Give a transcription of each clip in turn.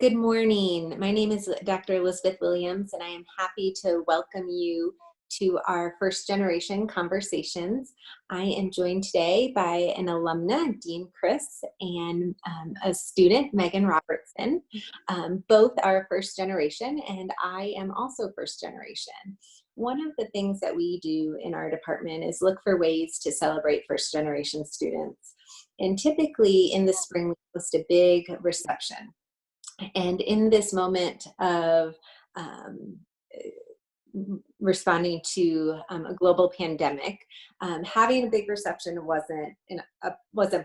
Good morning. My name is Dr. Elizabeth Williams, and I am happy to welcome you to our first generation conversations. I am joined today by an alumna, Dean Chris, and a student, Megan Robertson. Both are first generation, and I am also first generation. One of the things that we do in our department is look for ways to celebrate first generation students. And typically in the spring, we host a big reception. And in this moment of um, responding to a global pandemic, having a big reception wasn't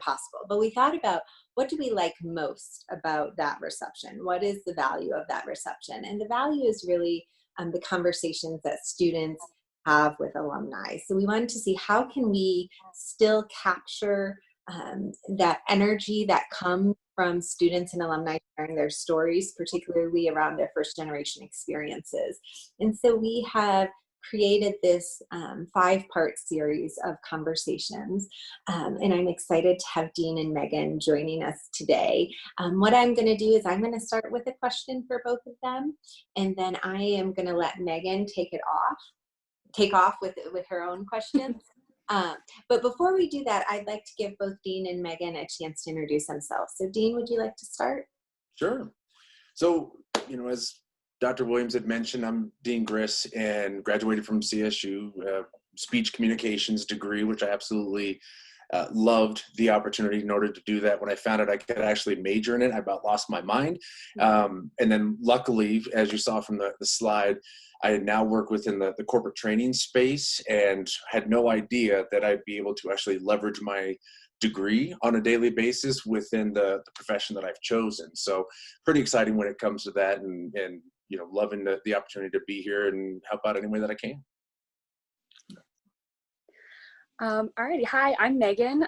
possible. But we thought about, what do we like most about that reception? What is the value of that reception? And the value is really the conversations that students have with alumni. So we wanted to see, how can we still capture that energy that comes from students and alumni sharing their stories, particularly around their first generation experiences. And so we have created this 5-part series of conversations. And I'm excited to have Dean and Megan joining us today. What I'm going to do is I'm going to start with a question for both of them, and then I am going to let Megan take off with her own questions. But before we do that, I'd like to give both Dean and Megan a chance to introduce themselves. So Dean, would you like to start? Sure. So, as Dr. Williams had mentioned, I'm Dean Griss and graduated from CSU, speech communications degree, which I absolutely loved the opportunity in order to do that. When I found out I could actually major in it, I about lost my mind. And then luckily, as you saw from the slide, I now work within the corporate training space and had no idea that I'd be able to actually leverage my degree on a daily basis within the profession that I've chosen. So pretty exciting when it comes to that, and loving the opportunity to be here and help out any way that I can. Alrighty, hi, I'm Megan.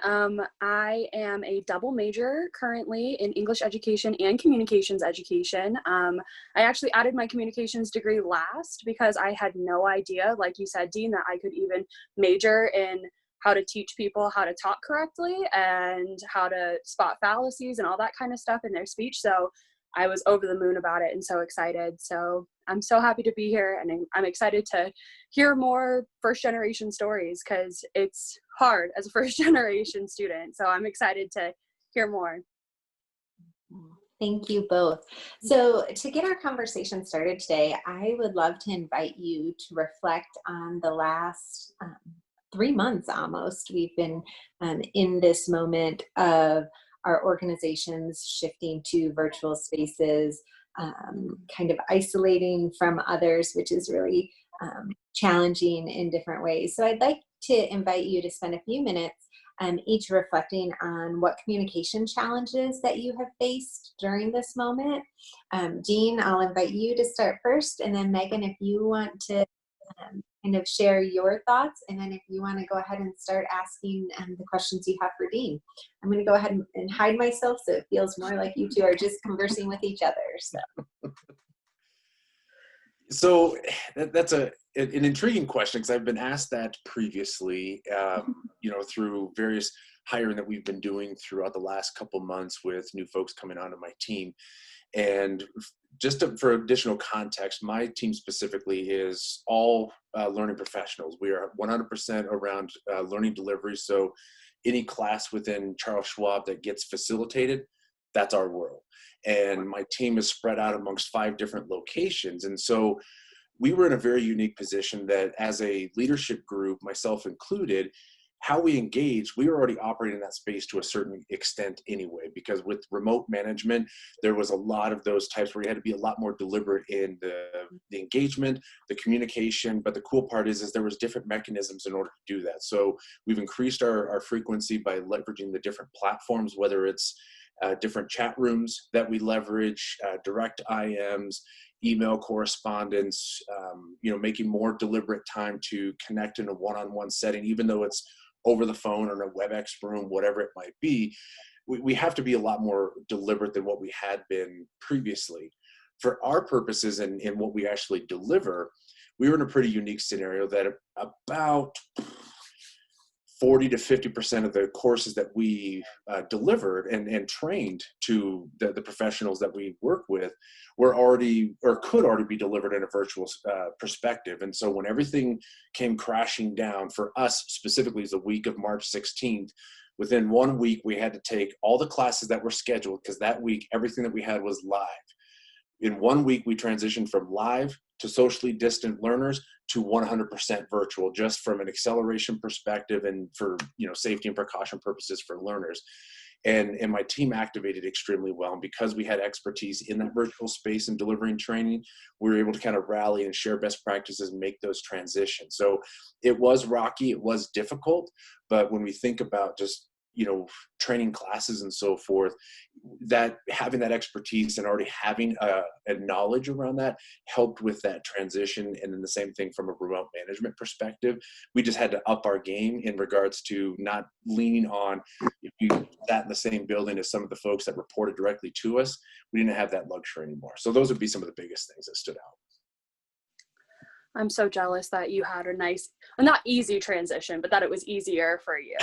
I am a double major currently in English education and communications education. I actually added my communications degree last because I had no idea, like you said, Dean, that I could even major in how to teach people how to talk correctly and how to spot fallacies and all that kind of stuff in their speech. So I was over the moon about it and so excited. So I'm so happy to be here, and I'm excited to hear more first generation stories because it's hard as a first generation student. So I'm excited to hear more. Thank you both. So to get our conversation started today, I would love to invite you to reflect on the last 3 months almost. We've been in this moment of our organizations shifting to virtual spaces, kind of isolating from others, which is really challenging in different ways. So I'd like to invite you to spend a few minutes each reflecting on what communication challenges that you have faced during this moment. Dean, I'll invite you to start first, and then Megan, if you want to kind of share your thoughts, and then if you want to go ahead and start asking the questions you have for Dean. I'm going to go ahead and hide myself so it feels more like you two are just conversing with each other. So that's an intriguing question, because I've been asked that previously, through various hiring that we've been doing throughout the last couple months with new folks coming onto my team. And just for additional context, my team specifically is all learning professionals. We are 100% around learning delivery. So any class within Charles Schwab that gets facilitated, that's our world. And my team is spread out amongst 5 different locations. And so we were in a very unique position that as a leadership group, myself included, how we engaged, we were already operating in that space to a certain extent anyway, because with remote management, there was a lot of those types where you had to be a lot more deliberate in the engagement, the communication. But the cool part is there was different mechanisms in order to do that. So we've increased our frequency by leveraging the different platforms, whether it's different chat rooms that we leverage, direct IMs, email correspondence, making more deliberate time to connect in a one-on-one setting, even though it's over the phone or in a WebEx room, whatever it might be. We have to be a lot more deliberate than what we had been previously. For our purposes and what we actually deliver, we were in a pretty unique scenario that about 40 to 50% of the courses that we delivered and trained to the professionals that we work with were already, or could already be delivered in a virtual perspective. And so when everything came crashing down for us, specifically as the week of March 16th, within 1 week, we had to take all the classes that were scheduled, because that week, everything that we had was live. In 1 week, we transitioned from live to socially distant learners to 100% virtual, just from an acceleration perspective and for, safety and precaution purposes for learners. And my team activated extremely well. And because we had expertise in that virtual space and delivering training, we were able to kind of rally and share best practices and make those transitions. So it was rocky, it was difficult, but when we think about just, training classes and so forth, that having that expertise and already having a knowledge around that helped with that transition. And then the same thing from a remote management perspective, we just had to up our game in regards to not leaning on, if you sat in the same building as some of the folks that reported directly to us, we didn't have that luxury anymore. So those would be some of the biggest things that stood out. I'm so jealous that you had a nice, not easy transition, but that it was easier for you.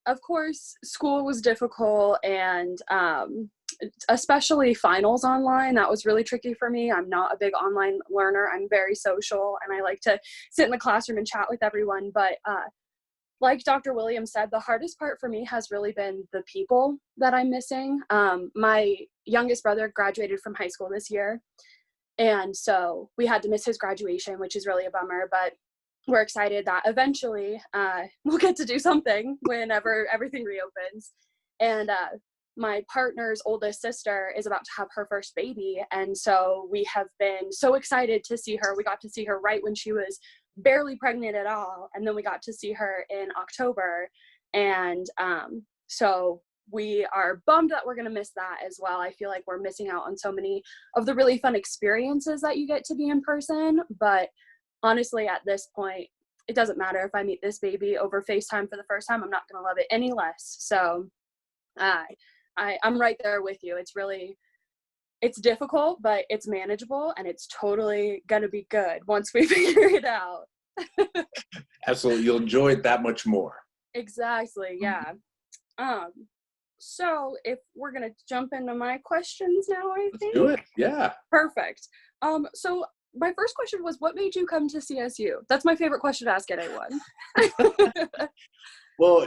Of course, school was difficult, and especially finals online, that was really tricky for me. I'm not a big online learner. I'm very social, and I like to sit in the classroom and chat with everyone. But like Dr. Williams said, the hardest part for me has really been the people that I'm missing. My youngest brother graduated from high school this year, and so we had to miss his graduation, which is really a bummer, but we're excited that eventually we'll get to do something whenever everything reopens. And my partner's oldest sister is about to have her first baby, and so we have been so excited to see her. We got to see her right when she was barely pregnant at all, and then we got to see her in October, and so we are bummed that we're going to miss that as well. I feel like we're missing out on so many of the really fun experiences that you get to be in person, but honestly, at this point, it doesn't matter if I meet this baby over FaceTime for the first time. I'm not going to love it any less. So I'm right there with you. It's difficult, but it's manageable, and it's totally going to be good once we figure it out. Absolutely. You'll enjoy it that much more. Exactly. Yeah. So if we're going to jump into my questions now, I think. Let's do it. Yeah. Perfect. So my first question was, what made you come to CSU? That's my favorite question to ask anyone. Well,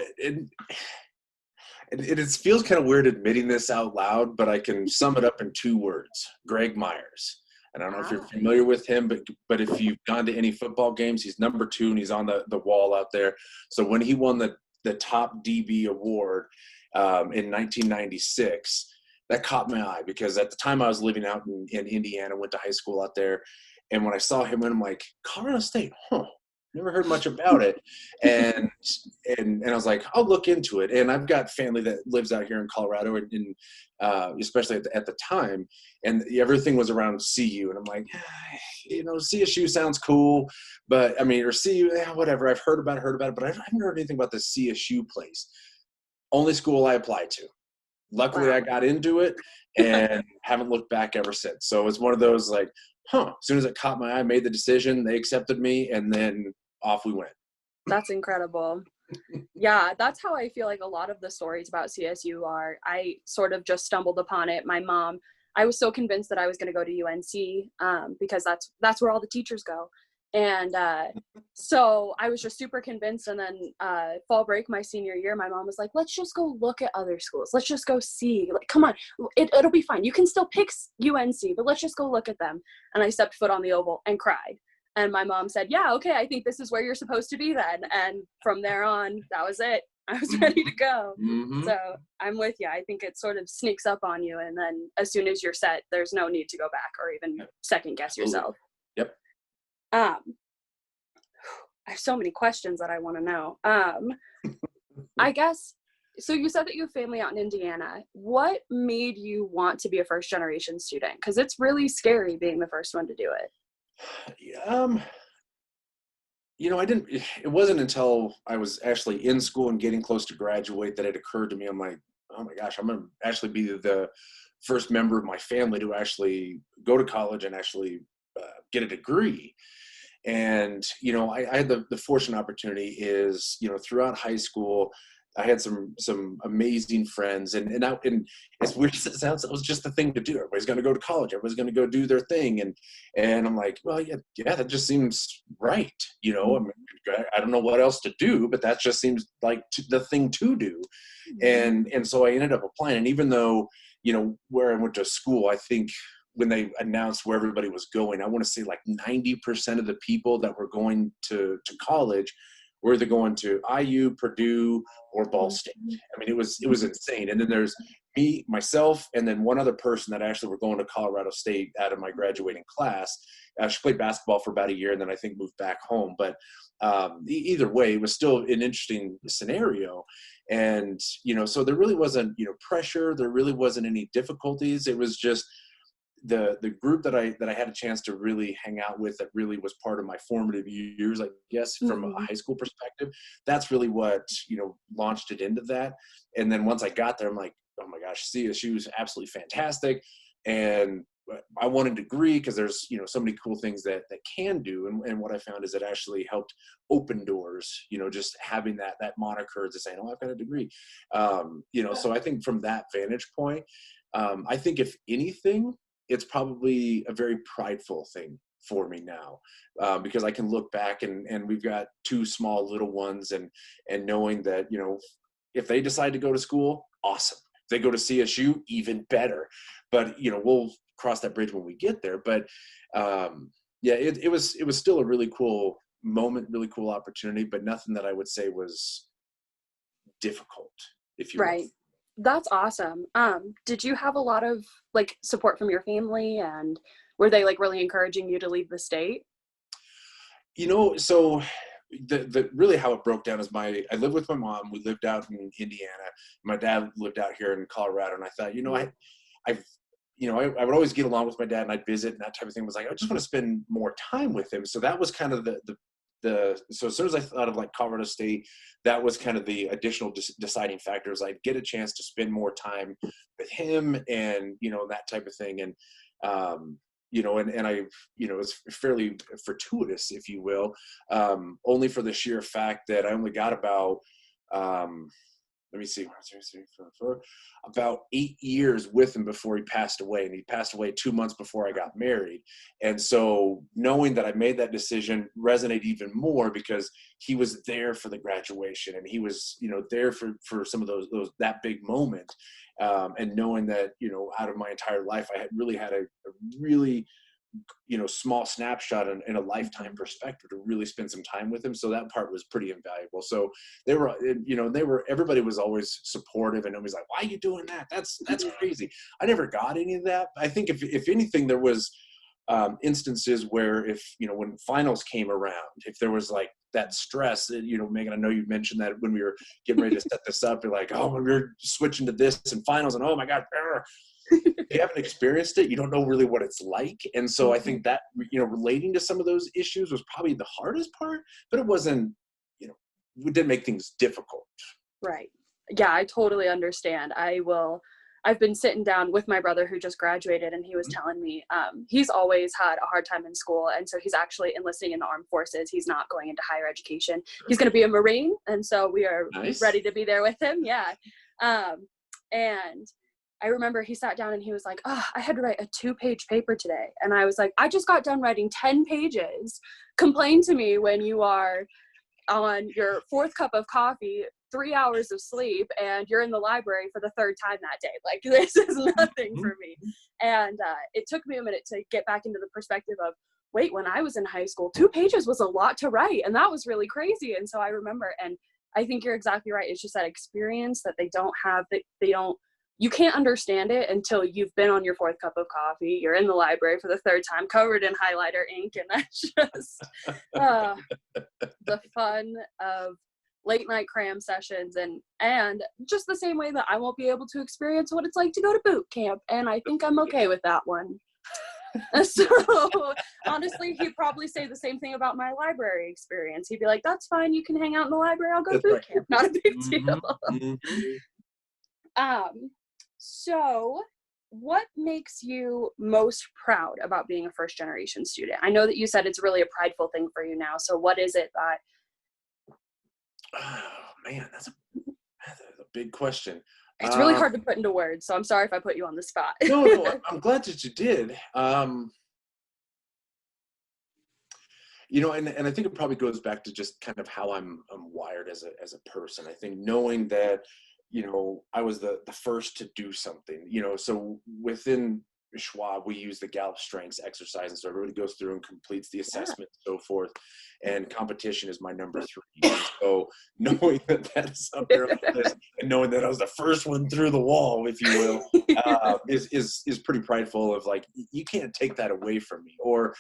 it feels kind of weird admitting this out loud, but I can sum it up in 2 words: Greg Myers. And I don't know if you're familiar with him, but if you've gone to any football games, he's number 2 and he's on the wall out there. So when he won the top DB award in 1996, that caught my eye, because at the time I was living out in Indiana, went to high school out there. And when I saw him, I'm like, Colorado State, never heard much about it. And I was like, I'll look into it. And I've got family that lives out here in Colorado, and especially at the time, and everything was around CU. And I'm like, CSU sounds cool, but I mean, or CU, whatever. I've heard about it, but I haven't heard anything about the CSU place. Only school I applied to. Luckily, I got into it and haven't looked back ever since. So it's one of those like, as soon as it caught my eye, made the decision, they accepted me, and then off we went. That's incredible. Yeah, that's how I feel like a lot of the stories about CSU are. I sort of just stumbled upon it. My mom, I was so convinced that I was going to go to UNC because that's where all the teachers go. And so I was just super convinced. And then fall break my senior year, my mom was like, let's just go look at other schools. Let's just go see. Like, come on, it'll be fine. You can still pick UNC, but let's just go look at them. And I stepped foot on the oval and cried. And my mom said, yeah, okay, I think this is where you're supposed to be then. And from there on, that was it. I was ready to go. Mm-hmm. So I'm with you. I think it sort of sneaks up on you. And then as soon as you're set, there's no need to go back or even second guess yourself. Yep. I have so many questions that I want to know. I guess, so you said that you have family out in Indiana. What made you want to be a first generation student? Because it's really scary being the first one to do it. It wasn't until I was actually in school and getting close to graduate that it occurred to me. I'm like, oh my gosh, I'm going to actually be the first member of my family to actually go to college and actually get a degree. And, you know, I had the fortunate opportunity is, you know, throughout high school, I had some amazing friends, and as weird as it sounds, it was just the thing to do. Everybody's going to go to college. Everybody's going to go do their thing, and I'm like, well, yeah, that just seems right. You know, I mean, I don't know what else to do, but that just seems like the thing to do. And so I ended up applying. And even though, you know, where I went to school, I think when they announced where everybody was going, I want to say like 90% of the people that were going to college were either going to IU, Purdue, or Ball State. I mean, it was insane. And then there's me, myself, and then one other person that actually were going to Colorado State out of my graduating class. She played basketball for about a year, and then I think moved back home. But either way, it was still an interesting scenario. And, you know, so there really wasn't, you know, pressure. There really wasn't any difficulties. It was just the group that I had a chance to really hang out with, that really was part of my formative years, I guess, from a high school perspective. That's really what, you know, launched it into that. And then once I got there, I'm like, oh my gosh, she was absolutely fantastic. And I wanted a degree because there's, you know, so many cool things that can do. And what I found is it actually helped open doors, you know, just having that moniker to saying, oh, I've got a degree. You know, so I think from that vantage point, I think if anything, it's probably a very prideful thing for me now, because I can look back and we've got two small little ones, and knowing that, you know, if they decide to go to school, awesome. If they go to CSU, even better. But, you know, we'll cross that bridge when we get there. But yeah, it was still a really cool moment, really cool opportunity, but nothing that I would say was difficult, if you will. That's awesome. Did you have a lot of like support from your family, and were they like really encouraging you to leave the state? You know, so the really how it broke down is I lived with my mom. We lived out in Indiana. My dad lived out here in Colorado, and I thought, you know, I would always get along with my dad, and I'd visit and that type of thing. Was like, I just want to spend more time with him. So that was kind of so as soon as I thought of like Colorado State, that was kind of the additional deciding factors. I'd get a chance to spend more time with him, and, you know, that type of thing. And, you know, and I, you know, it's fairly fortuitous, if you will, only for the sheer fact that I only got about, let me see, about 8 years with him before he passed away. And he passed away 2 months before I got married. And so knowing that I made that decision resonated even more, because he was there for the graduation, and he was, you know, there for some of those that big moment. And knowing that, you know, out of my entire life, I had a really, you know, small snapshot in a lifetime perspective to really spend some time with him. So that part was pretty invaluable. So everybody was always supportive, and always like, why are you doing that? That's crazy. I never got any of that. I think if anything, there was instances where, if, you know, when finals came around, if there was like that stress, you know, Megan, I know you mentioned that when we were getting ready to set this up, you're like, oh, when we're switching to this and finals, and oh my God, if you haven't experienced it, you don't know really what it's like. And so I think that, you know, relating to some of those issues was probably the hardest part, but it wasn't, you know, it didn't make things difficult. Right. Yeah, I totally understand. I've been sitting down with my brother who just graduated, and he was telling me he's always had a hard time in school. And so he's actually enlisting in the armed forces. He's not going into higher education. He's going to be a Marine. And so we are ready to be there with him. Yeah. And I remember he sat down and he was like, oh, I had to write a 2-page paper today. And I was like, I just got done writing 10 pages. Complain to me when you are on your 4th cup of coffee, 3 hours of sleep, and you're in the library for the 3rd time that day. Like, this is nothing for me. And it took me a minute to get back into the perspective of, wait, when I was in high school, 2 pages was a lot to write. And that was really crazy. And so I remember, and I think you're exactly right. It's just that experience that they don't have, that you can't understand it until you've been on your 4th cup of coffee, you're in the library for the 3rd time, covered in highlighter ink, and that's just the fun of late night cram sessions, and just the same way that I won't be able to experience what it's like to go to boot camp, and I think I'm okay with that one. So honestly, he'd probably say the same thing about my library experience. He'd be like, that's fine, you can hang out in the library, I'll go to boot camp, not a big deal. So what makes you most proud about being a first generation student? I know that you said it's really a prideful thing for you now. So what is it that? Oh man, that's a big question. It's really hard to put into words, so I'm sorry if I put you on the spot. No, I'm glad that you did. You know, and I think it probably goes back to just kind of how I'm wired as a person. I think knowing that, you know, I was the first to do something, you know, so within Schwab, we use the Gallup Strengths exercise, and so everybody goes through and completes the assessment and so forth. And competition is my number 3. And so knowing that that's up there on the list, and knowing that I was the first one through the wall, if you will, is pretty prideful. Of like, you can't take that away from me. Or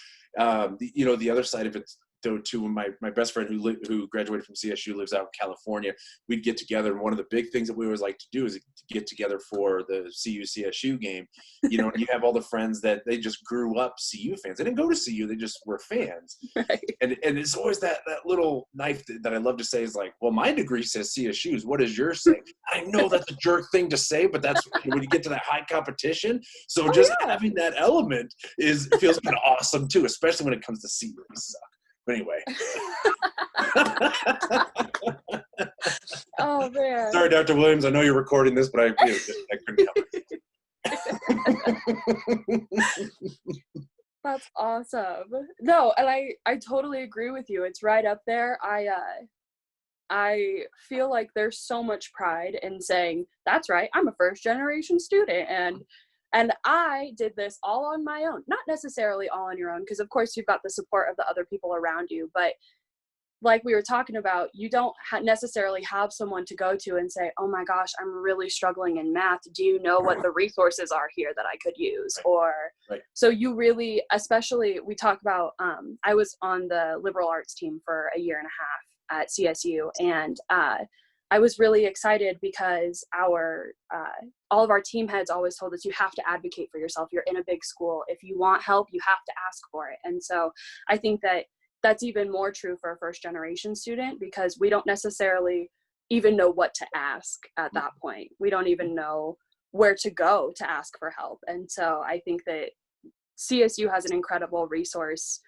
you know, the other side of it though too, when my best friend who graduated from CSU lives out in California, we'd get together, and one of the big things that we always like to do is to get together for the CU CSU game. You know, and you have all the friends that they just grew up CU fans. They didn't go to CU, they just were fans. Right. And it's always that little knife that I love to say is like, well, my degree says CSU's, what does yours say? I know that's a jerk thing to say, but that's when you get to that high competition. So having that element feels kind of awesome too, especially when it comes to CU. Suck. But anyway. Oh man. Sorry, Dr. Williams. I know you're recording this, but I couldn't help it. That's awesome. No, and I totally agree with you. It's right up there. I feel like there's so much pride in saying, that's right, I'm a first generation student, and I did this all on my own. Not necessarily all on your own, because of course you've got the support of the other people around you, but like we were talking about, you don't necessarily have someone to go to and say, oh my gosh, I'm really struggling in math. Do you know what the resources are here that I could use? Right. Or, right. So you really, especially we talk about, I was on the liberal arts team for a year and a half at CSU. And I was really excited because all of our team heads always told us, you have to advocate for yourself. You're in a big school. If you want help, you have to ask for it. And so I think that that's even more true for a first generation student, because we don't necessarily even know what to ask at that point. We don't even know where to go to ask for help. And so I think that CSU has an incredible resource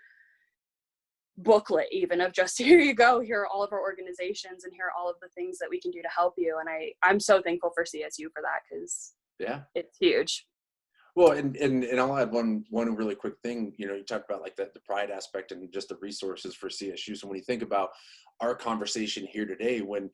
booklet, even of just, here you go, here are all of our organizations and here are all of the things that we can do to help you. And I'm so thankful for CSU for that, because it's huge. Well, and I'll add one really quick thing. You know, you talk about like the pride aspect and just the resources for CSU. So when you think about our conversation here today, when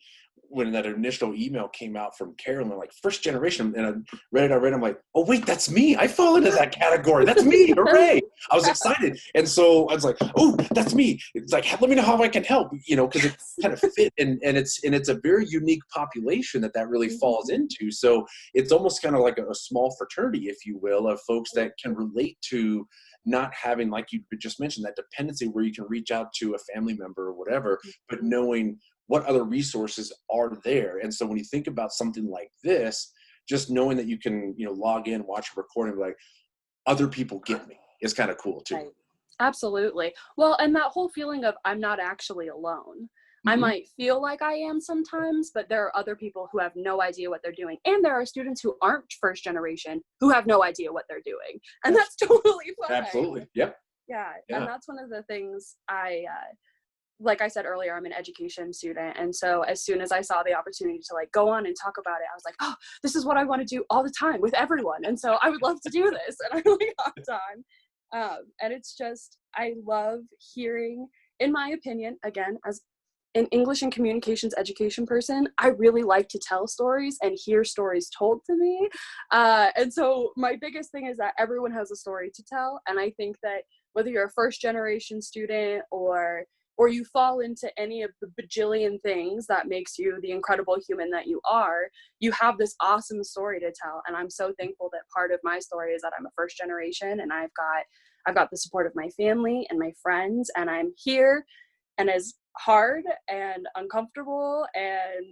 that initial email came out from Carolyn, like first generation, and I read it, I'm like, oh wait, that's me. I fall into that category. That's me. Hooray. I was excited. And so I was like, oh, that's me. It's like, let me know how I can help, you know, because it kind of fit, and it's a very unique population that really falls into. So it's almost kind of like a small fraternity, if you will, of folks that can relate to not having, like you just mentioned, that dependency where you can reach out to a family member or whatever, but knowing what other resources are there. And so when you think about something like this, just knowing that you can, you know, log in, watch a recording, like other people get me, is kind of cool too. Right. Absolutely. Well, and that whole feeling of I'm not actually alone. I might feel like I am sometimes, but there are other people who have no idea what they're doing. And there are students who aren't first generation who have no idea what they're doing. And that's totally fine. Absolutely. Yep. Yeah. And that's one of the things like I said earlier, I'm an education student. And so as soon as I saw the opportunity to like go on and talk about it, I was like, oh, this is what I want to do all the time with everyone. And so I would love to do this. And I really got time. And it's just, I love hearing, in my opinion, again, as an English and communications education person, I really like to tell stories and hear stories told to me. And so my biggest thing is that everyone has a story to tell. And I think that whether you're a first generation student or you fall into any of the bajillion things that makes you the incredible human that you are, you have this awesome story to tell. And I'm so thankful that part of my story is that I'm a first generation, and I've got the support of my family and my friends, and I'm here. And as hard and uncomfortable and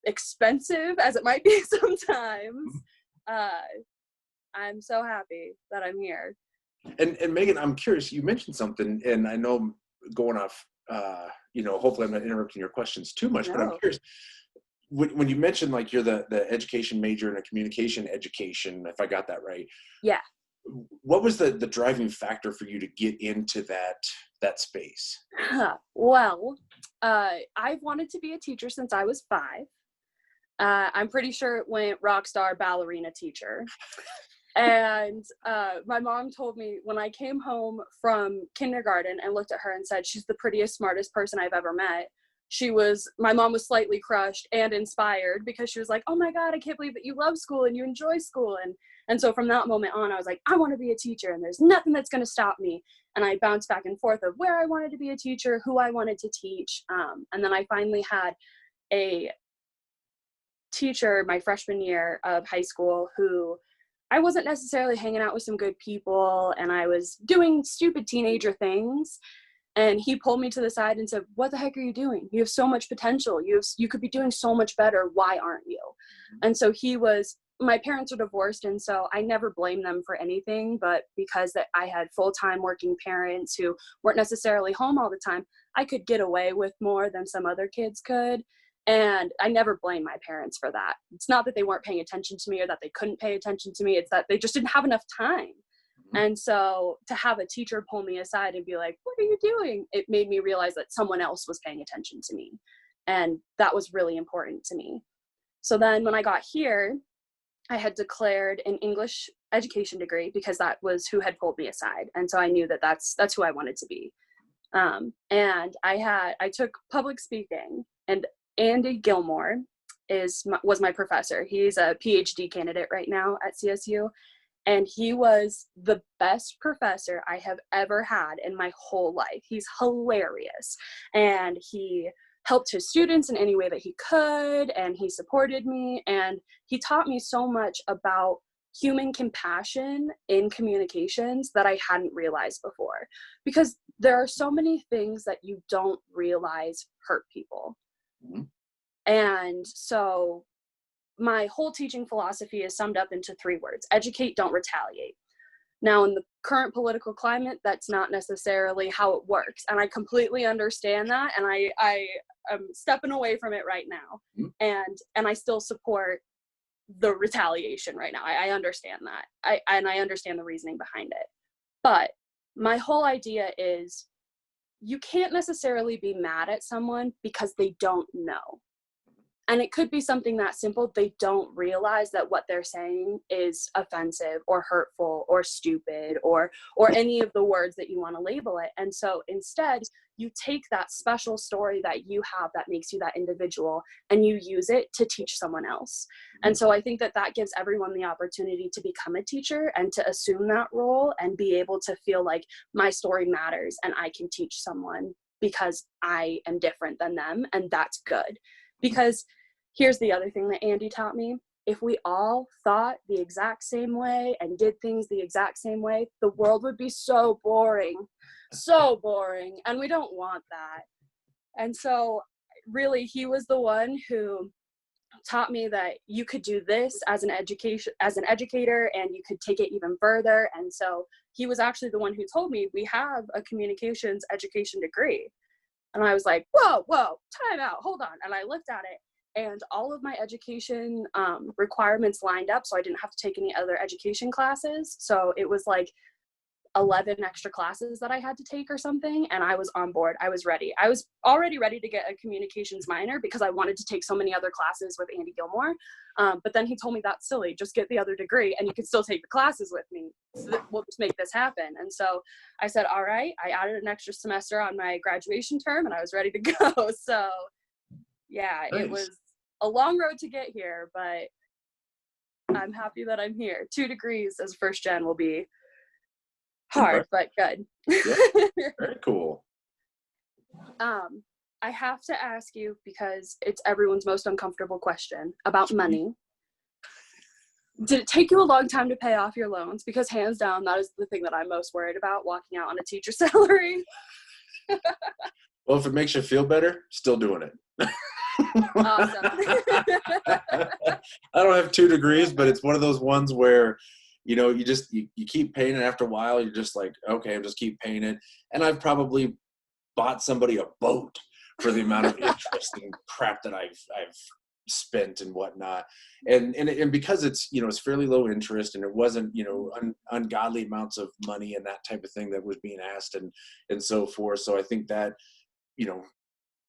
expensive as it might be sometimes, I'm so happy that I'm here. And Megan, I'm curious, you mentioned something, and I know I'm going off, you know, hopefully I'm not interrupting your questions too much, but I'm curious, when you mentioned like you're the education major in a communication education, if I got that right, Yeah. what was the driving factor for you to get into that space? Well, I've wanted to be a teacher since I was 5. I'm pretty sure it went rock star ballerina teacher. And my mom told me when I came home from kindergarten and looked at her and said, she's the prettiest, smartest person I've ever met. My mom was slightly crushed and inspired because she was like, oh my God, I can't believe that you love school and you enjoy school. And so from that moment on, I was like, I want to be a teacher and there's nothing that's going to stop me. And I bounced back and forth of where I wanted to be a teacher, who I wanted to teach. And then I finally had a teacher my freshman year of high school who I wasn't necessarily hanging out with some good people and I was doing stupid teenager things. And he pulled me to the side and said, what the heck are you doing? You have so much potential. You could be doing so much better. Why aren't you? And so my parents are divorced. And so I never blamed them for anything, but because that I had full-time working parents who weren't necessarily home all the time, I could get away with more than some other kids could. And I never blame my parents for that. It's not that they weren't paying attention to me or that they couldn't pay attention to me. It's that they just didn't have enough time. And so to have a teacher pull me aside and be like, what are you doing? It made me realize that someone else was paying attention to me. And that was really important to me. So then when I got here, I had declared an English education degree because that was who had pulled me aside. And so I knew that that's who I wanted to be. And I took public speaking, and Andy Gilmore was my professor. He's a PhD candidate right now at CSU. And he was the best professor I have ever had in my whole life. He's hilarious. And he helped his students in any way that he could. And he supported me. And he taught me so much about human compassion in communications that I hadn't realized before. Because there are so many things that you don't realize hurt people. Mm-hmm. And so my whole teaching philosophy is summed up into 3 words: educate, don't retaliate. Now, in the current political climate, that's not necessarily how it works. And I completely understand that. And I am stepping away from it right now. And I still support the retaliation right now. I understand that. I understand the reasoning behind it. But my whole idea is you can't necessarily be mad at someone because they don't know. And it could be something that simple. They don't realize that what they're saying is offensive or hurtful or stupid or any of the words that you want to label it. And so instead, you take that special story that you have that makes you that individual and you use it to teach someone else. And so I think that gives everyone the opportunity to become a teacher and to assume that role and be able to feel like my story matters and I can teach someone because I am different than them, and that's good. Because here's the other thing that Andy taught me. If we all thought the exact same way and did things the exact same way, the world would be so boring, and we don't want that. And so really, he was the one who taught me that you could do this as an educator, and you could take it even further. And so he was actually the one who told me we have a communications education degree. And I was like, whoa, time out, hold on. And I looked at it, and all of my education requirements lined up, so I didn't have to take any other education classes. So it was like 11 extra classes that I had to take or something, and I was on board. I was ready. I was already ready to get a communications minor because I wanted to take so many other classes with Andy Gilmore. But then he told me that's silly. Just get the other degree and you can still take the classes with me. So we'll just make this happen. And so I said, all right. I added an extra semester on my graduation term and I was ready to go. So yeah, nice. It was a long road to get here, but I'm happy that I'm here. 2 degrees as first gen will be hard, but good. Yeah, very cool. I have to ask you, because it's everyone's most uncomfortable question, about money. Did it take you a long time to pay off your loans? Because hands down, that is the thing that I'm most worried about, walking out on a teacher salary. Well, if it makes you feel better, still doing it. Awesome. I don't have 2 degrees, but it's one of those ones where you keep paying it. After a while, you're just like, okay, I'll just keep paying it. And I've probably bought somebody a boat for the amount of interest and crap that I've spent and whatnot. And because it's, it's fairly low interest, and it wasn't, ungodly amounts of money and that type of thing that was being asked, and so forth. So I think that, you know,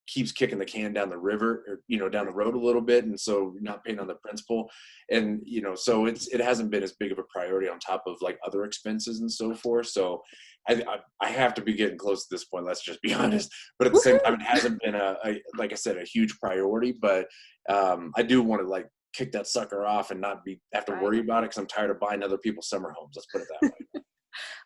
keeps kicking the can down the river, or, down the road a little bit. And so not paying on the principal. And, so it hasn't been as big of a priority on top of like other expenses and so forth. So I have to be getting close to this point. Let's just be honest. But at the same time, it hasn't been like I said, a huge priority, but I do want to like kick that sucker off and not have to worry about it, because I'm tired of buying other people's summer homes. Let's put it that way.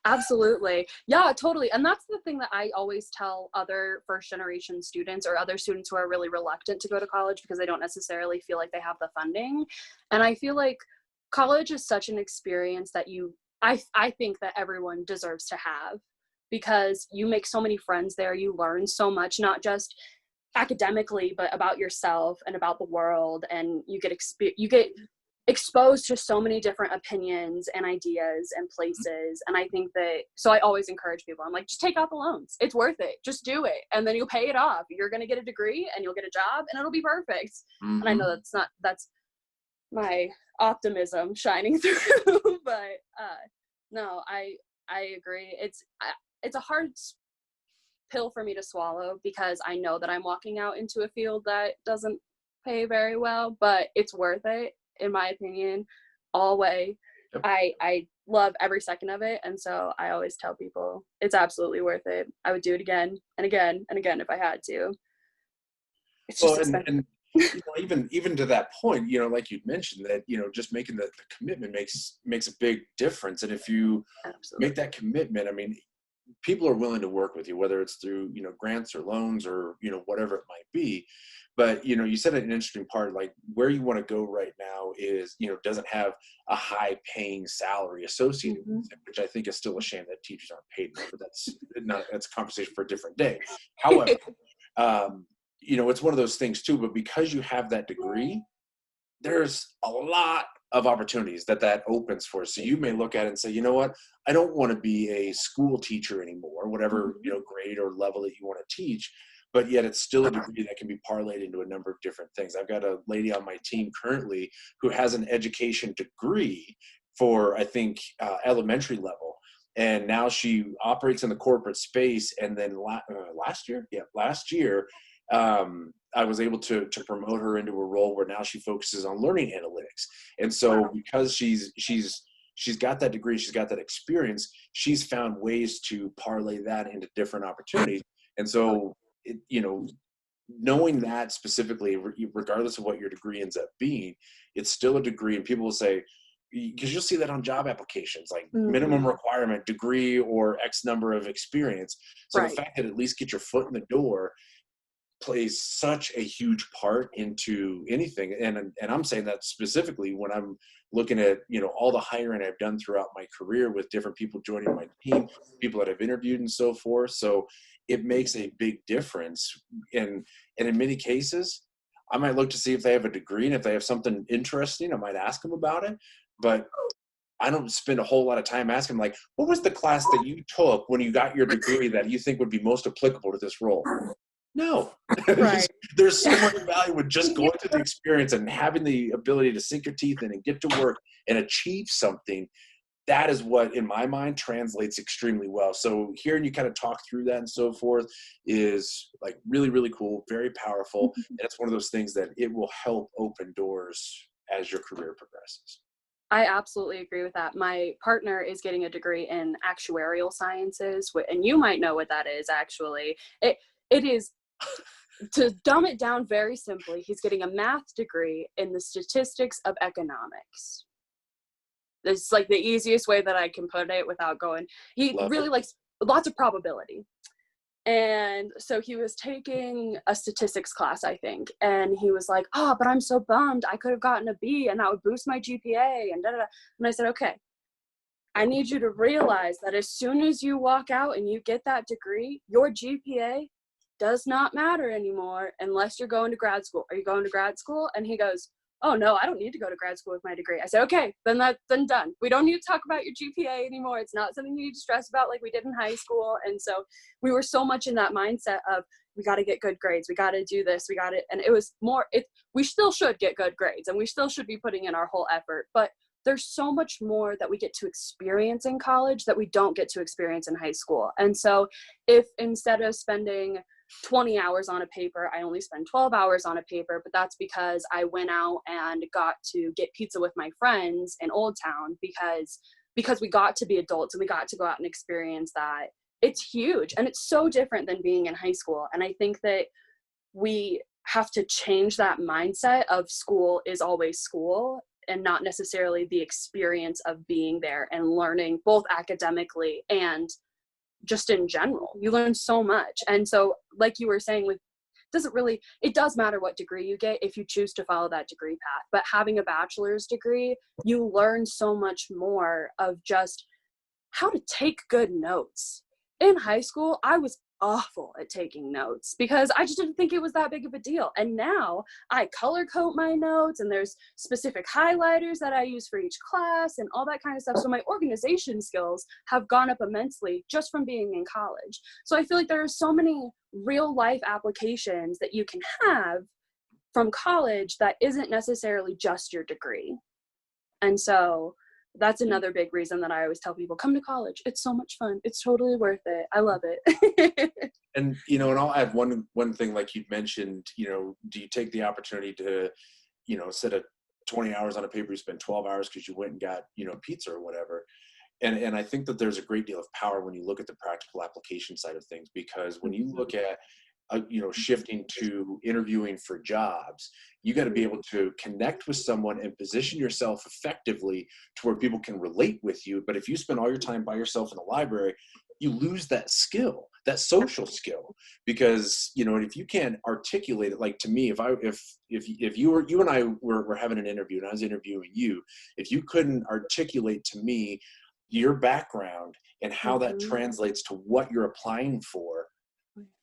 Absolutely. Yeah, totally. And that's the thing that I always tell other first generation students, or other students who are really reluctant to go to college because they don't necessarily feel like they have the funding. And I feel like college is such an experience that I think that everyone deserves to have, because you make so many friends there. You learn so much, not just academically, but about yourself and about the world. And you get exposed to so many different opinions and ideas and places. And I think that, so I always encourage people, I'm like, just take out the loans. It's worth it. Just do it. And then you'll pay it off. You're going to get a degree and you'll get a job and it'll be perfect. Mm-hmm. And I know that's my optimism shining through, but no, I agree. It's a hard pill for me to swallow, because I know that I'm walking out into a field that doesn't pay very well, but it's worth it, in my opinion, all way. Yep. I love every second of it. And so I always tell people it's absolutely worth it. I would do it again and again and again if I had to. It's just expensive. And even to that point, like you mentioned, that, just making the commitment makes a big difference. And if you make that commitment, I mean, people are willing to work with you, whether it's through, grants or loans or, whatever it might be. But, you said an interesting part, like where you want to go right now is, doesn't have a high paying salary associated with it, which I think is still a shame that teachers aren't paid more, but that's a conversation for a different day. However, it's one of those things too, but because you have that degree, there's a lot of opportunities that opens for. So you may look at it and say, you know what, I don't want to be a school teacher anymore, whatever, grade or level that you want to teach. But yet it's still a degree that can be parlayed into a number of different things. I've got a lady on my team currently who has an education degree for, I think, elementary level. And now she operates in the corporate space. And then last year, I was able to promote her into a role where now she focuses on learning analytics. And so because she's got that degree, she's got that experience, she's found ways to parlay that into different opportunities. And so, knowing that specifically, regardless of what your degree ends up being, it's still a degree. And people will say, because you'll see that on job applications, like minimum requirement, degree or X number of experience. So the fact that at least get your foot in the door plays such a huge part into anything. And I'm saying that specifically when I'm looking at, all the hiring I've done throughout my career with different people joining my team, people that I've interviewed and so forth. So it makes a big difference. And in many cases, I might look to see if they have a degree, and if they have something interesting, I might ask them about it. But I don't spend a whole lot of time asking, like, what was the class that you took when you got your degree that you think would be most applicable to this role? No. Right. There's so much value with just going through the experience and having the ability to sink your teeth in and get to work and achieve something. That is what, in my mind, translates extremely well. So hearing you kind of talk through that and so forth is like really, really cool, very powerful. And it's one of those things that it will help open doors as your career progresses. I absolutely agree with that. My partner is getting a degree in actuarial sciences, and you might know what that is, actually. It is, to dumb it down very simply, he's getting a math degree in the statistics of economics. It's like the easiest way that I can put it without going. He really likes lots of probability. And so he was taking a statistics class, I think. And he was like, oh, but I'm so bummed. I could have gotten a B and that would boost my GPA and da-da-da. And I said, okay, I need you to realize that as soon as you walk out and you get that degree, your GPA does not matter anymore unless you're going to grad school. Are you going to grad school? And he goes, oh no, I don't need to go to grad school with my degree. I said, okay, then done. We don't need to talk about your GPA anymore. It's not something you need to stress about like we did in high school. And so we were so much in that mindset of we got to get good grades. We got to do this. We got to, and it was more, we still should get good grades and we still should be putting in our whole effort, but there's so much more that we get to experience in college that we don't get to experience in high school. And so if instead of spending 20 hours on a paper, I only spend 12 hours on a paper, but that's because I went out and got to get pizza with my friends in Old Town because we got to be adults and we got to go out and experience that. It's huge. And it's so different than being in high school. And I think that we have to change that mindset of school is always school and not necessarily the experience of being there and learning both academically and just in general. You learn so much. And so like you were saying, it does matter what degree you get if you choose to follow that degree path, but having a bachelor's degree, you learn so much more of just how to take good notes. In high school, I was awful at taking notes because I just didn't think it was that big of a deal. And now I color code my notes and there's specific highlighters that I use for each class and all that kind of stuff. So my organization skills have gone up immensely just from being in college. So I feel like there are so many real life applications that you can have from college that isn't necessarily just your degree. And so that's another big reason that I always tell people, come to college. It's so much fun. It's totally worth it. I love it. And, and I'll add one thing, like you mentioned, do you take the opportunity to, instead of 20 hours on a paper, you spend 12 hours because you went and got, pizza or whatever. And I think that there's a great deal of power when you look at the practical application side of things, because when you look at, shifting to interviewing for jobs, you got to be able to connect with someone and position yourself effectively to where people can relate with you. But if you spend all your time by yourself in the library, you lose that skill, that social skill, because, and if you can't articulate it, like to me, if you and I were having an interview and I was interviewing you, if you couldn't articulate to me your background and how that translates to what you're applying for,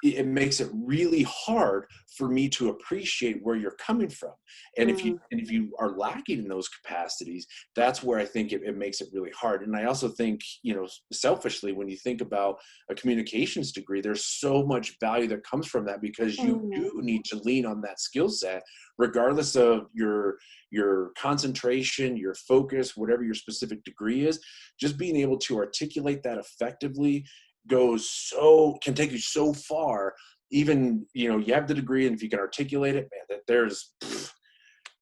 it makes it really hard for me to appreciate where you're coming from. And if you are lacking in those capacities, that's where I think it makes it really hard. And I also think, selfishly, when you think about a communications degree, there's so much value that comes from that, because you do need to lean on that skill set, regardless of your concentration, your focus, whatever your specific degree is. Just being able to articulate that effectively can take you so far. Even you have the degree, and if you can articulate it, man,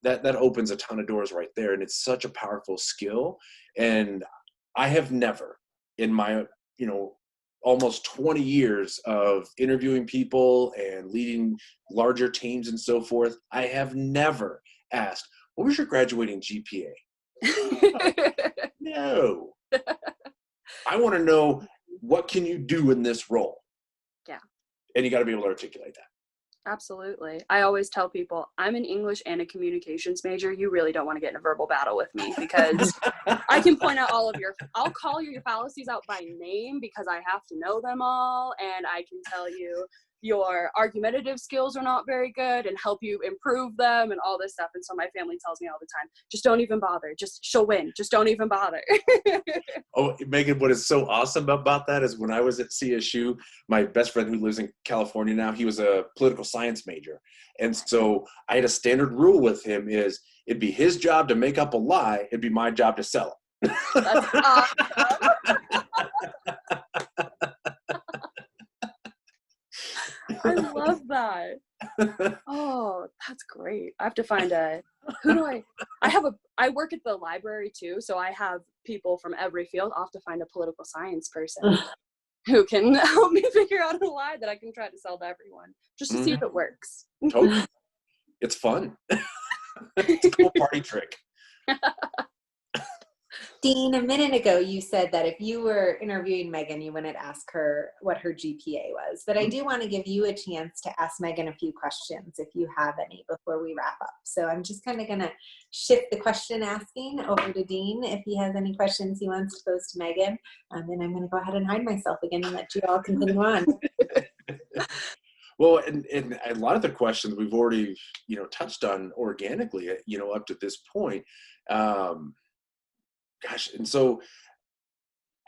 that opens a ton of doors right there. And it's such a powerful skill. And I have never, in my almost 20 years of interviewing people and leading larger teams and so forth, I have never asked, what was your graduating GPA? No. I want to know, what can you do in this role? Yeah. And you got to be able to articulate that. Absolutely. I always tell people, I'm an English and a communications major. You really don't want to get in a verbal battle with me, because I can point out I'll call your fallacies out by name because I have to know them all. And I can tell you your argumentative skills are not very good and help you improve them and all this stuff. And so my family tells me all the time, just don't even bother. She'll win. Just don't even bother. Oh, Megan, what is so awesome about that is when I was at CSU, my best friend who lives in California now, he was a political science major. And so I had a standard rule with him is it'd be his job to make up a lie. It'd be my job to sell it. That's awesome. I love that. Oh, that's great. I have to find I work at the library too, so I have people from every field. I'll have to find a political science person who can help me figure out a lie that I can try to sell to everyone, just to see if it works. Totally. It's fun. It's a cool party trick. Dean, a minute ago, you said that if you were interviewing Megan, you wouldn't ask her what her GPA was. But I do want to give you a chance to ask Megan a few questions, if you have any, before we wrap up. So I'm just kind of going to shift the question asking over to Dean, if he has any questions he wants to pose to Megan. And I'm going to go ahead and hide myself again and let you all continue on. Well, and a lot of the questions we've already, touched on organically, up to this point. And so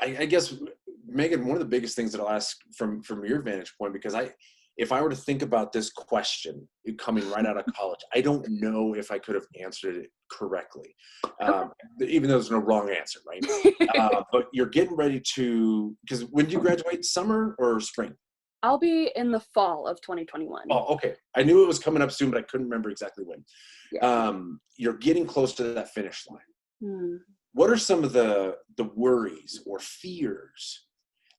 I guess, Megan, one of the biggest things that I'll ask from your vantage point, because if I were to think about this question coming right out of college, I don't know if I could have answered it correctly, even though there's no wrong answer, right? But you're getting ready to, because when do you graduate? Summer or spring? I'll be in the fall of 2021. Oh, okay. I knew it was coming up soon, but I couldn't remember exactly when. Yeah. You're getting close to that finish line. Hmm. What are some of the worries or fears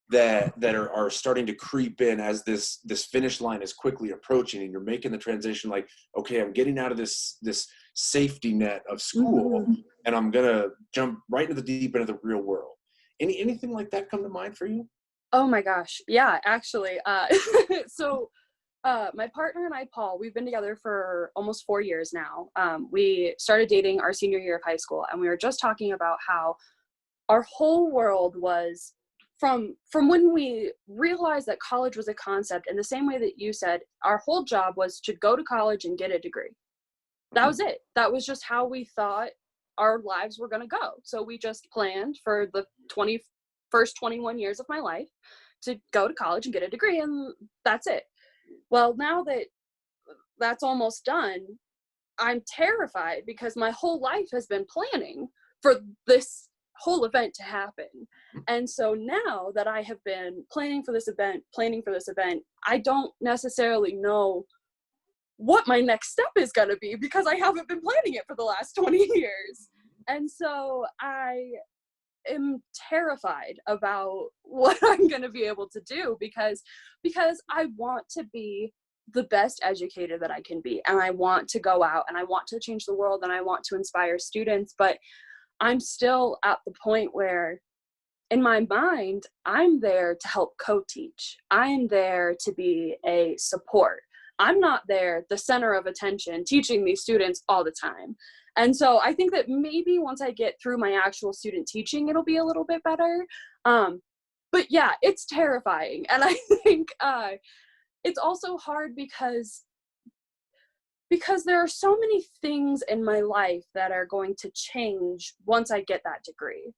that are starting to creep in as this finish line is quickly approaching, and you're making the transition, like, okay, I'm getting out of this safety net of school, Mm-hmm. and I'm gonna jump right into the deep end of the real world. Anything like that come to mind for you? Oh my gosh. Yeah, actually. So my partner and I, Paul, we've been together for almost 4 years now. We started dating our senior year of high school, and we were just talking about how our whole world was from when we realized that college was a concept, in the same way that you said, our whole job was to go to college and get a degree. That was it. That was just how we thought our lives were going to go. So we just planned for the first 21 years of my life to go to college and get a degree, and that's it. Well, now that that's almost done, I'm terrified because my whole life has been planning for this whole event to happen. And so now that I have been planning for this event, I don't necessarily know what my next step is going to be because I haven't been planning it for the last 20 years. And so I am terrified about what I'm going to be able to do because I want to be the best educator that I can be, and I want to go out and I want to change the world and I want to inspire students, but I'm still at the point where in my mind I'm there to help co-teach. I'm there to be a support. I'm not there the center of attention teaching these students all the time. And so I think that maybe once I get through my actual student teaching, it'll be a little bit better. But yeah, it's terrifying. And I think it's also hard because there are so many things in my life that are going to change once I get that degree.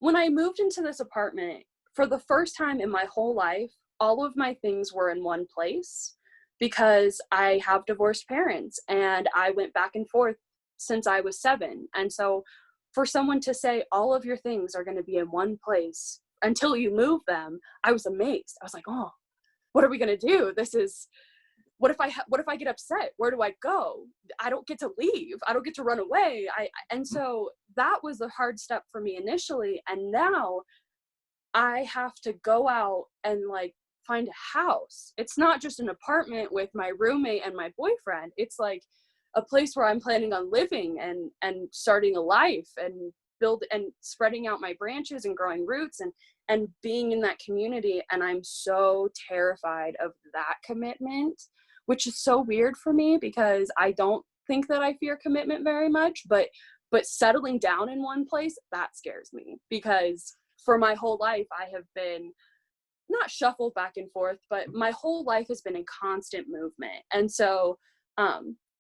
When I moved into this apartment, for the first time in my whole life, all of my things were in one place because I have divorced parents and I went back and forth since I was 7. And so for someone to say all of your things are going to be in one place until you move them, I was amazed. I was like, oh, what are we going to do? What if I get upset? Where do I go? I don't get to leave. I don't get to run away. And so that was a hard step for me initially. And now I have to go out and like find a house. It's not just an apartment with my roommate and my boyfriend. It's like a place where I'm planning on living and starting a life and build and spreading out my branches and growing roots and being in that community. And I'm so terrified of that commitment, which is so weird for me because I don't think that I fear commitment very much, but settling down in one place, that scares me because for my whole life, I have been not shuffled back and forth, but my whole life has been in constant movement. And so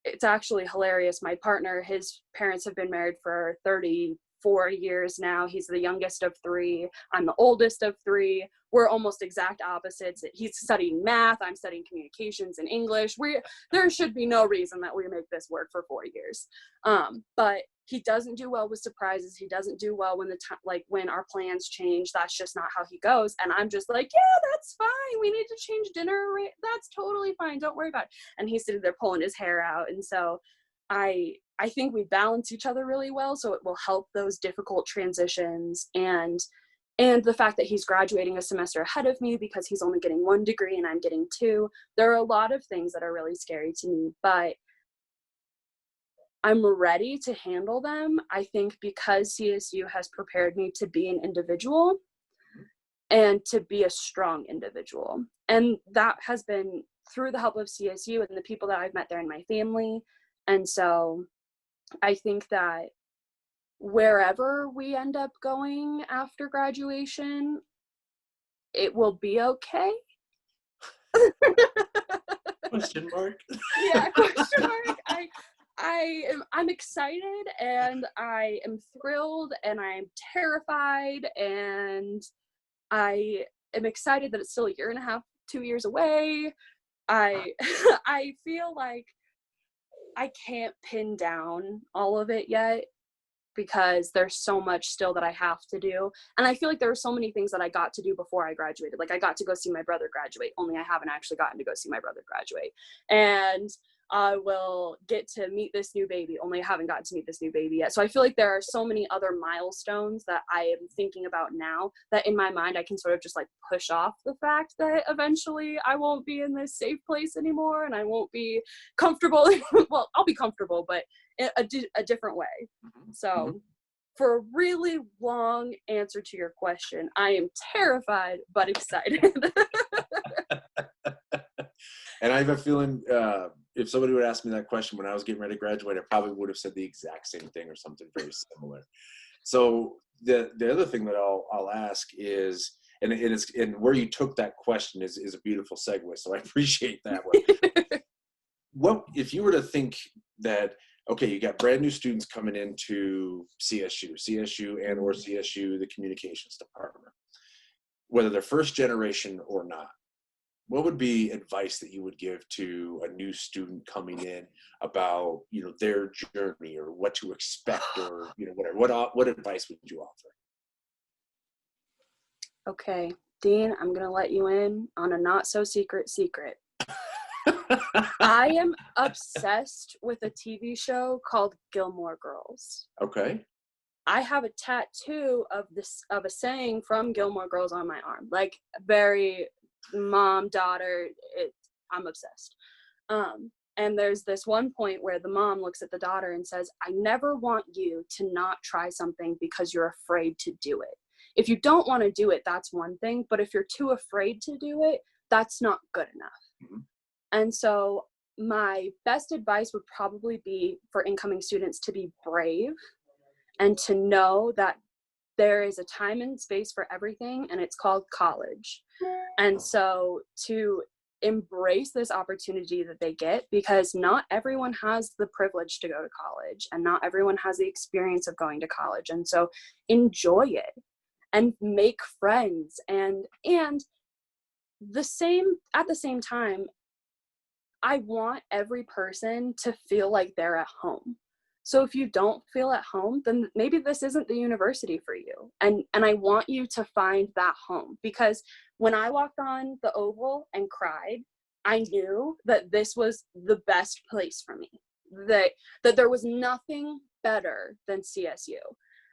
it's actually hilarious. My partner, his parents have been married for 34 years now. He's the youngest of 3. I'm the oldest of 3. We're almost exact opposites. He's studying math. I'm studying communications and English. There should be no reason that we make this work for 4 years. But he doesn't do well with surprises. He doesn't do well when when our plans change. That's just not how he goes. And I'm just like, yeah, that's fine. We need to change dinner. That's totally fine. Don't worry about it. And he's sitting there pulling his hair out. And so I think we balance each other really well. So it will help those difficult transitions and the fact that he's graduating a semester ahead of me because he's only getting 1 degree and I'm getting 2. There are a lot of things that are really scary to me, but I'm ready to handle them. I think because CSU has prepared me to be an individual and to be a strong individual. And that has been through the help of CSU and the people that I've met there in my family. And so I think that wherever we end up going after graduation, it will be okay. Question mark? Yeah, question mark. I'm excited and I am thrilled and I'm terrified and I am excited that it's still a year and a half 2 years away. I I feel like I can't pin down all of it yet because there's so much still that I have to do. And I feel like there are so many things that I got to do before I graduated. Like I got to go see my brother graduate, only I haven't actually gotten to go see my brother graduate. And I will get to meet this new baby, only I haven't gotten to meet this new baby yet. So I feel like there are so many other milestones that I am thinking about now that in my mind I can sort of just like push off the fact that eventually I won't be in this safe place anymore and I won't be comfortable. Well, I'll be comfortable, but in a different way. So for a really long answer to your question, I am terrified but excited. And I have a feeling if somebody would ask me that question when I was getting ready to graduate, I probably would have said the exact same thing or something very similar. So the other thing that I'll ask is, and where you took that question is a beautiful segue. So I appreciate that one. What if you were to think that, okay, you got brand new students coming into CSU and or CSU, the communications department, whether they're first generation or not, what would be advice that you would give to a new student coming in about, their journey or what to expect or, whatever? What advice would you offer? Okay, Dean, I'm going to let you in on a not so secret. I am obsessed with a TV show called Gilmore Girls. Okay. I have a tattoo of a saying from Gilmore Girls on my arm, like very mom, daughter, I'm obsessed. And there's this one point where the mom looks at the daughter and says, I never want you to not try something because you're afraid to do it. If you don't want to do it, that's one thing. But if you're too afraid to do it, that's not good enough. And so my best advice would probably be for incoming students to be brave and to know that there is a time and space for everything, and it's called college. And so to embrace this opportunity that they get, because not everyone has the privilege to go to college and not everyone has the experience of going to college. And so enjoy it and make friends and at the same time, I want every person to feel like they're at home. So if you don't feel at home, then maybe this isn't the university for you. And I want you to find that home, because when I walked on the Oval and cried, I knew that this was the best place for me, that there was nothing better than CSU.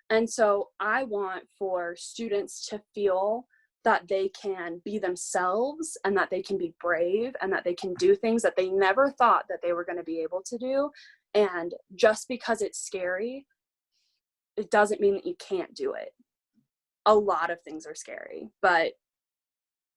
And so I want for students to feel that they can be themselves and that they can be brave and that they can do things that they never thought that they were going to be able to do. And just because it's scary, it doesn't mean that you can't do it. A lot of things are scary, but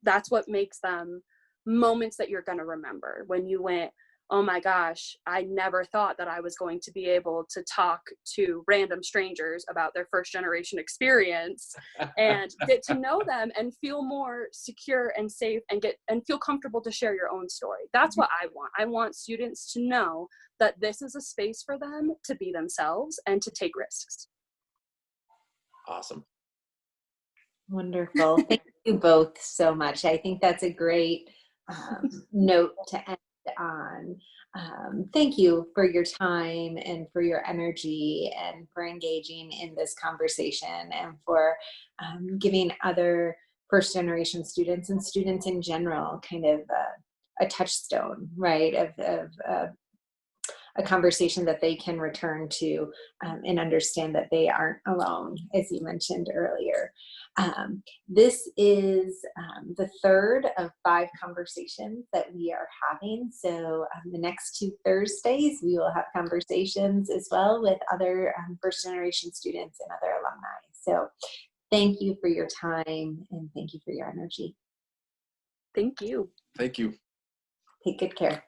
that's what makes them moments that you're going to remember. When you went, oh my gosh, I never thought that I was going to be able to talk to random strangers about their first generation experience and get to know them and feel more secure and safe and feel comfortable to share your own story. That's what I want. I want students to know that this is a space for them to be themselves and to take risks. Awesome. Wonderful. Thank you both so much. I think that's a great note to end on. Thank you for your time and for your energy and for engaging in this conversation and for giving other first generation students and students in general kind of a touchstone, right, of a conversation that they can return to and understand that they aren't alone, as you mentioned earlier. This is the third of 5 conversations that we are having. So the next 2 Thursdays, we will have conversations as well with other first generation students and other alumni. So thank you for your time and thank you for your energy. Thank you. Thank you. Take good care.